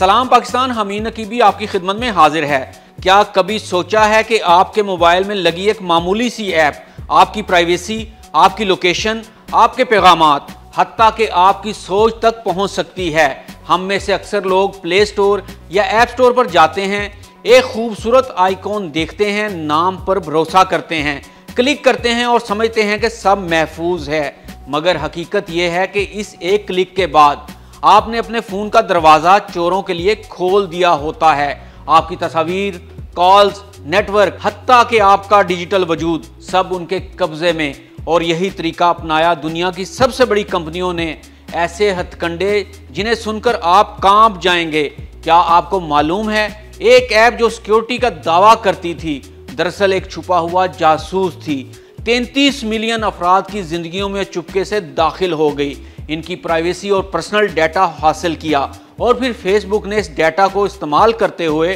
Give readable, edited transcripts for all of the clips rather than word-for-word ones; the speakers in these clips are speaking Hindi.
सलाम पाकिस्तान, हमीद नकीबी आपकी खिदमत में हाजिर है। क्या कभी सोचा है कि आपके मोबाइल में लगी एक मामूली सी ऐप आपकी प्राइवेसी, आपकी लोकेशन, आपके पैगामात, हत्ता कि आपकी सोच तक पहुंच सकती है। हम में से अक्सर लोग प्ले स्टोर या ऐप स्टोर पर जाते हैं, एक खूबसूरत आइकॉन देखते हैं, नाम पर भरोसा करते हैं, क्लिक करते हैं और समझते हैं कि सब महफूज है। मगर हकीकत यह है कि इस एक क्लिक के बाद आपने अपने फ़ोन का दरवाज़ा चोरों के लिए खोल दिया होता है। आपकी तस्वीर, कॉल्स, नेटवर्क, हत्ता कि आपका डिजिटल वजूद सब उनके कब्ज़े में। और यही तरीका अपनाया दुनिया की सबसे बड़ी कंपनियों ने। ऐसे हथकंडे जिन्हें सुनकर आप कांप जाएंगे। क्या आपको मालूम है, एक ऐप जो सिक्योरिटी का दावा करती थी दरअसल एक छुपा हुआ जासूस थी। 33 मिलियन अफराद की जिंदगियों में चुपके से दाखिल हो गई, इनकी प्राइवेसी और पर्सनल डाटा हासिल किया और फिर फेसबुक ने इस डाटा को इस्तेमाल करते हुए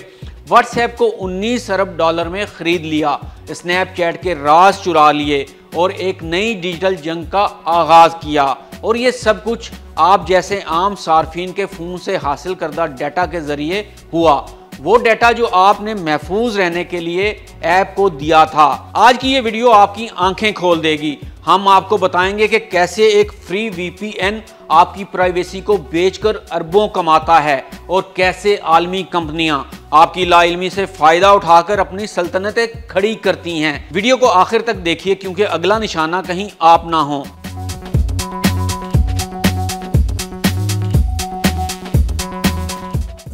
व्हाट्सएप को 19 अरब डॉलर में खरीद लिया, स्नैपचैट के राज चुरा लिए और एक नई डिजिटल जंग का आगाज किया। और ये सब कुछ आप जैसे आम सार्फिन के फ़ोन से हासिल करदा डाटा के जरिए हुआ, वो डाटा जो आपने महफूज रहने के लिए ऐप को दिया था। आज की ये वीडियो आपकी आंखें खोल देगी। हम आपको बताएंगे कि कैसे एक फ्री VPN आपकी प्राइवेसी को बेचकर अरबों कमाता है और कैसे आलमी कंपनियां आपकी लाइल्मी से फायदा उठाकर अपनी सल्तनतें खड़ी करती हैं। वीडियो को आखिर तक देखिए क्योंकि अगला निशाना कहीं आप ना हो।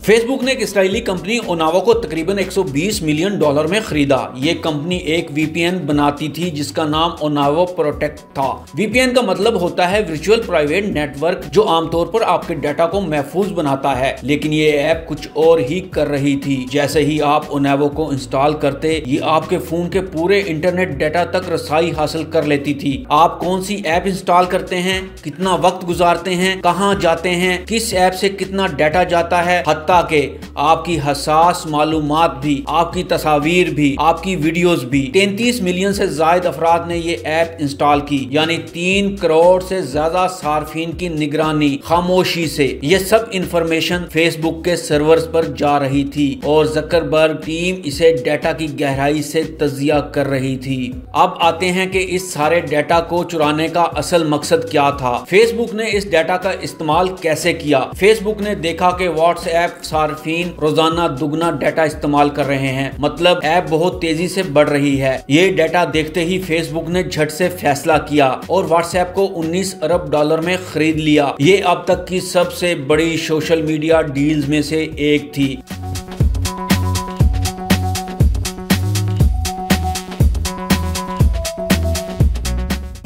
फेसबुक ने एक इस्राएली कंपनी ओनावो को तकरीबन 120 मिलियन डॉलर में खरीदा। ये कंपनी एक VPN बनाती थी जिसका नाम ओनावो प्रोटेक्ट था। VPN का मतलब होता है वर्चुअल प्राइवेट नेटवर्क, जो आमतौर पर आपके डाटा को महफूज बनाता है। लेकिन ये ऐप कुछ और ही कर रही थी। जैसे ही आप ओनावो को इंस्टॉल करते, ये आपके फोन के पूरे इंटरनेट डाटा तक रसाई हासिल कर लेती थी। आप कौन सी ऐप इंस्टॉल करते हैं, कितना वक्त गुजारते हैं, कहाँ जाते हैं, किस ऐप से कितना डाटा जाता है, हत्ता के आपकी हसास मालूमात भी, आपकी तस्वीर भी, आपकी वीडियोस भी। 33 मिलियन से ज्यादा अफराद ने ये ऐप इंस्टॉल की, यानी 3 करोड़ से ज्यादा सार्फिन की निगरानी खामोशी से। ये सब इंफॉर्मेशन फेसबुक के सर्वर्स पर जा रही थी और ज़करबर्ग टीम इसे डाटा की गहराई से तजिया कर रही थी। अब आते हैं कि इस सारे डाटा को चुराने का असल मकसद क्या था। फेसबुक ने इस डाटा का इस्तेमाल कैसे किया। फेसबुक ने देखा कि व्हाट्सएप सार्फिन रोजाना दुगना डाटा इस्तेमाल कर रहे हैं, मतलब ऐप बहुत तेजी से बढ़ रही है। ये डाटा देखते ही फेसबुक ने झट से फैसला किया और व्हाट्सएप को 19 अरब डॉलर में खरीद लिया। ये अब तक की सबसे बड़ी सोशल मीडिया डील्स में से एक थी।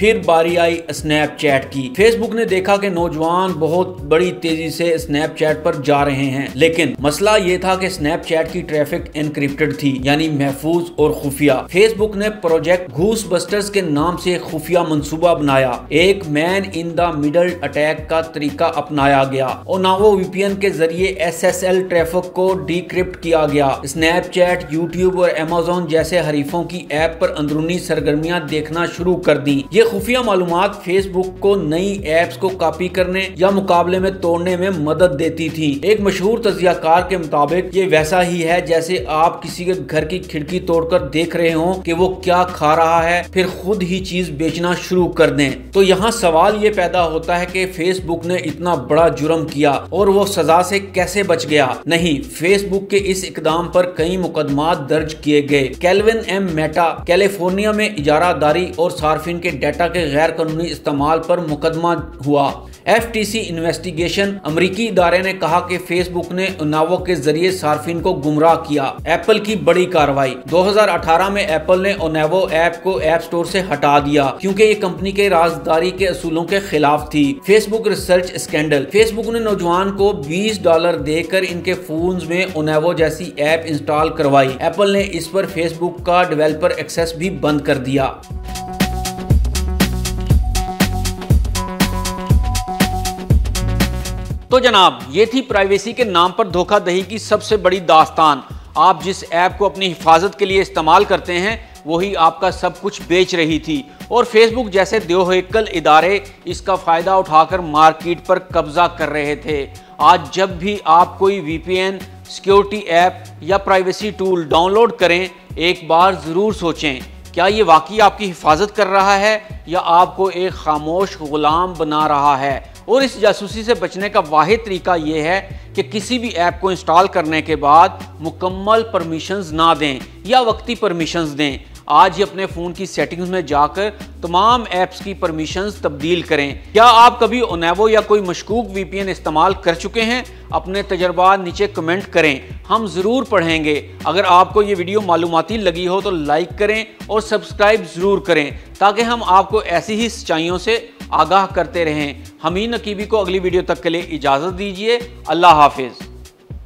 फिर बारी आई स्नैपचैट की। फेसबुक ने देखा कि नौजवान बहुत बड़ी तेजी से स्नैपचैट पर जा रहे हैं, लेकिन मसला ये था कि स्नैपचैट की ट्रैफिक एनक्रिप्टेड थी, यानी महफूज और खुफिया। फेसबुक ने प्रोजेक्ट घूसबस्टर्स के नाम से खुफिया मंसूबा बनाया। एक man in the middle attack का तरीका अपनाया गया। ओनावो VPN के जरिए SSL ट्रैफिक को डिक्रिप्ट किया गया। स्नैपचैट, यूट्यूब और Amazon जैसे हरीफों की ऐप पर अंदरूनी सरगर्मियां देखना शुरू कर दी। ये खुफिया मालूमात फेसबुक को नई ऐप्स को कॉपी करने या मुकाबले में तोड़ने में मदद देती थी। एक मशहूर तजियाकार के मुताबिक ये वैसा ही है जैसे आप किसी के घर की खिड़की तोड़कर देख रहे हो कि वो क्या खा रहा है, फिर खुद ही चीज बेचना शुरू कर दें। तो यहाँ सवाल ये पैदा होता है कि फेसबुक ने इतना बड़ा जुर्म किया और वो सजा से कैसे बच गया। नहीं, फेसबुक के इस इकदाम पर कई मुकदमात दर्ज किए गए। केल्विन M मेटा कैलिफोर्निया में इजारादारी और सार्फिन के डाटा के गैर कानूनी इस्तेमाल पर मुकदमा हुआ। FTC इन्वेस्टिगेशन अमरीकी इदारे ने कहा कि फेसबुक ने ओनावो के जरिए सार्फिन को गुमराह किया। एप्पल की बड़ी कार्रवाई। 2018 में एप्पल ने ओनावो ऐप को ऐप स्टोर से हटा दिया क्योंकि ये कंपनी के राजदारी के असूलों के खिलाफ थी। Facebook research scandal. फेसबुक ने नौजवान को $20 देकर इनके फोन्स में ओनावो जैसी ऐप इंस्टॉल करवाई। एप्पल ने इस पर फेसबुक का डेवलपर एक्सेस भी बंद कर दिया। तो जनाब, ये थी प्राइवेसी के नाम पर धोखाधड़ी की सबसे बड़ी दास्तान। आप जिस ऐप को अपनी हिफाजत के लिए इस्तेमाल करते हैं वही आपका सब कुछ बेच रही थी और फेसबुक जैसे देवहिकल इदारे इसका फायदा उठाकर मार्केट पर कब्जा कर रहे थे। आज जब भी आप कोई VPN, सिक्योरिटी ऐप या प्राइवेसी टूल डाउनलोड करें, एक बार ज़रूर सोचें क्या ये वाकई आपकी हिफाजत कर रहा है या आपको एक खामोश गुलाम बना रहा है। और इस जासूसी से बचने का वाहिद तरीका ये है कि किसी भी ऐप को इंस्टॉल करने के बाद मुकम्मल परमिशंस ना दें या वक्ती परमिशंस दें। आज ही अपने फ़ोन की सेटिंग्स में जाकर तमाम ऐप्स की परमिशंस तब्दील करें। क्या आप कभी ओनेवो या कोई मशकूक VPN इस्तेमाल कर चुके हैं? अपने तजर्बात नीचे कमेंट करें, हम ज़रूर पढ़ेंगे। अगर आपको ये वीडियो मालूमाती लगी हो तो लाइक करें और सब्सक्राइब ज़रूर करें ताकि हम आपको ऐसी ही सच्चाइयों से आगाह करते रहें। हमीद नकीबी को अगली वीडियो तक के लिए इजाज़त दीजिए। अल्लाह हाफिज़।